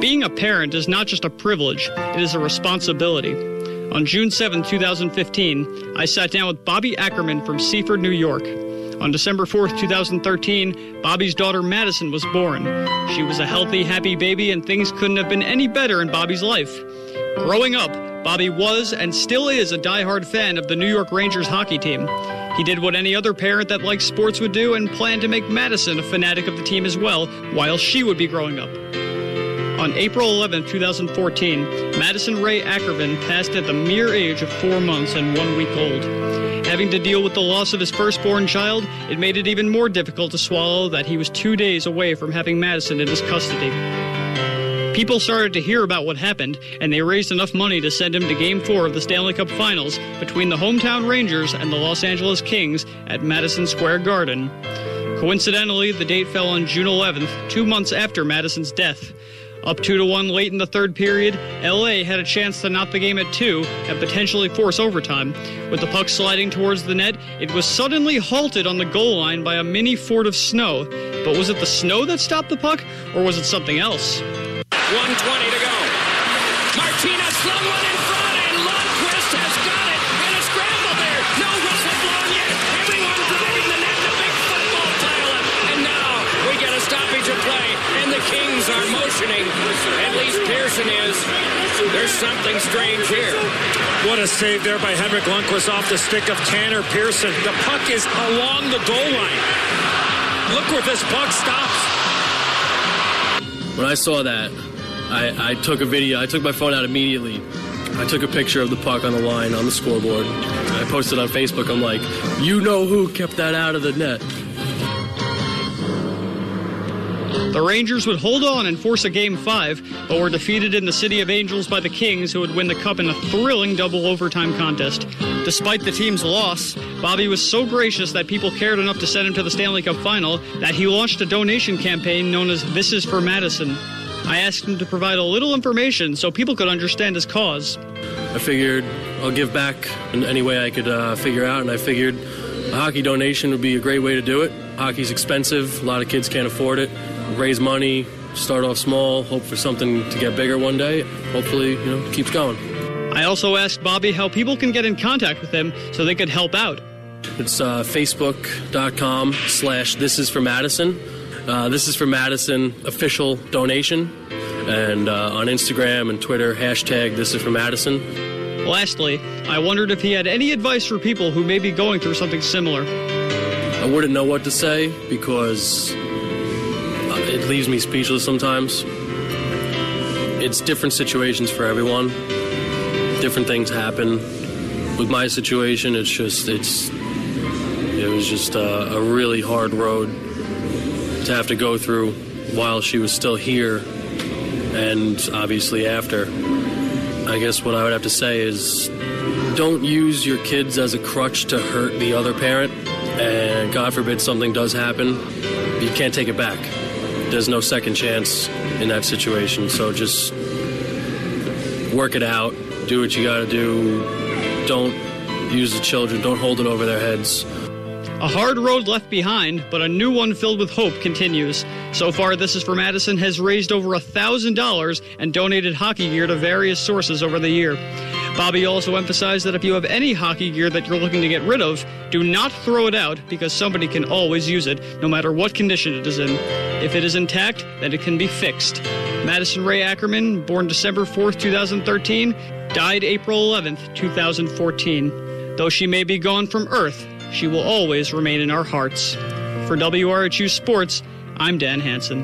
Being a parent is not just a privilege, it is a responsibility. On June 7, 2015, I sat down with Bobby Ackerman from Seaford, New York. On December 4, 2013, Bobby's daughter Madison was born. She was a healthy, happy baby, and things couldn't have been any better in Bobby's life. Growing up, Bobby was and still is a diehard fan of the New York Rangers hockey team. He did what any other parent that likes sports would do and planned to make Madison a fanatic of the team as well, while she would be growing up. On April 11, 2014, Madison Ray Ackerman passed at the mere age of 4 months and 1 week old. Having to deal with the loss of his firstborn child, it made it even more difficult to swallow that he was 2 days away from having Madison in his custody. People started to hear about what happened, and they raised enough money to send him to Game 4 of the Stanley Cup Finals between the hometown Rangers and the Los Angeles Kings at Madison Square Garden. Coincidentally, the date fell on June 11th, 2 months after Madison's death. Up 2-1 late in the third period, L.A. had a chance to knot the game at 2 and potentially force overtime. With the puck sliding towards the net, it was suddenly halted on the goal line by a mini fort of snow. But was it the snow that stopped the puck, or was it something else? 1:20 to go. Martinez flung one in front, and Lundqvist has got it, and a scramble there. No whistle blown yet. Everyone driving the net, the big football pile-up. And now we get a stoppage of play, and the Kings are motioning. At least Pearson is. There's something strange here. What a save there by Henrik Lundqvist off the stick of Tanner Pearson. The puck is along the goal line. Look where this puck stops. When I saw that, I took a video. I took my phone out immediately. I took a picture of the puck on the line on the scoreboard. I posted on Facebook. I'm like, you know who kept that out of the net. The Rangers would hold on and force a Game 5, but were defeated in the City of Angels by the Kings, who would win the Cup in a thrilling double overtime contest. Despite the team's loss, Bobby was so gracious that people cared enough to send him to the Stanley Cup Final that he launched a donation campaign known as This Is For Madison. I asked him to provide a little information so people could understand his cause. I figured I'll give back in any way I could figure out, and I figured a hockey donation would be a great way to do it. Hockey's expensive. A lot of kids can't afford it. Raise money, start off small, hope for something to get bigger one day. Hopefully, it keeps going. I also asked Bobby how people can get in contact with him so they could help out. It's facebook.com/This Is For Madison. This Is For Madison official donation. And on Instagram and Twitter, hashtag This Is For Madison. Lastly, I wondered if he had any advice for people who may be going through something similar. I wouldn't know what to say because it leaves me speechless sometimes. It's different situations for everyone. Different things happen. With my situation, it was just a really hard road to have to go through while she was still here and obviously after. I guess what I would have to say is don't use your kids as a crutch to hurt the other parent, and God forbid something does happen, you can't take it back. There's no second chance in that situation, so just work it out, do what you gotta do, don't use the children, don't hold it over their heads. A hard road left behind, but a new one filled with hope continues. So far, This Is For Madison has raised over $1,000 and donated hockey gear to various sources over the year. Bobby also emphasized that if you have any hockey gear that you're looking to get rid of, do not throw it out because somebody can always use it, no matter what condition it is in. If it is intact, then it can be fixed. Madison Ray Ackerman, born December 4th, 2013, died April 11th, 2014. Though she may be gone from Earth, she will always remain in our hearts. For WRHU Sports, I'm Dan Hansen.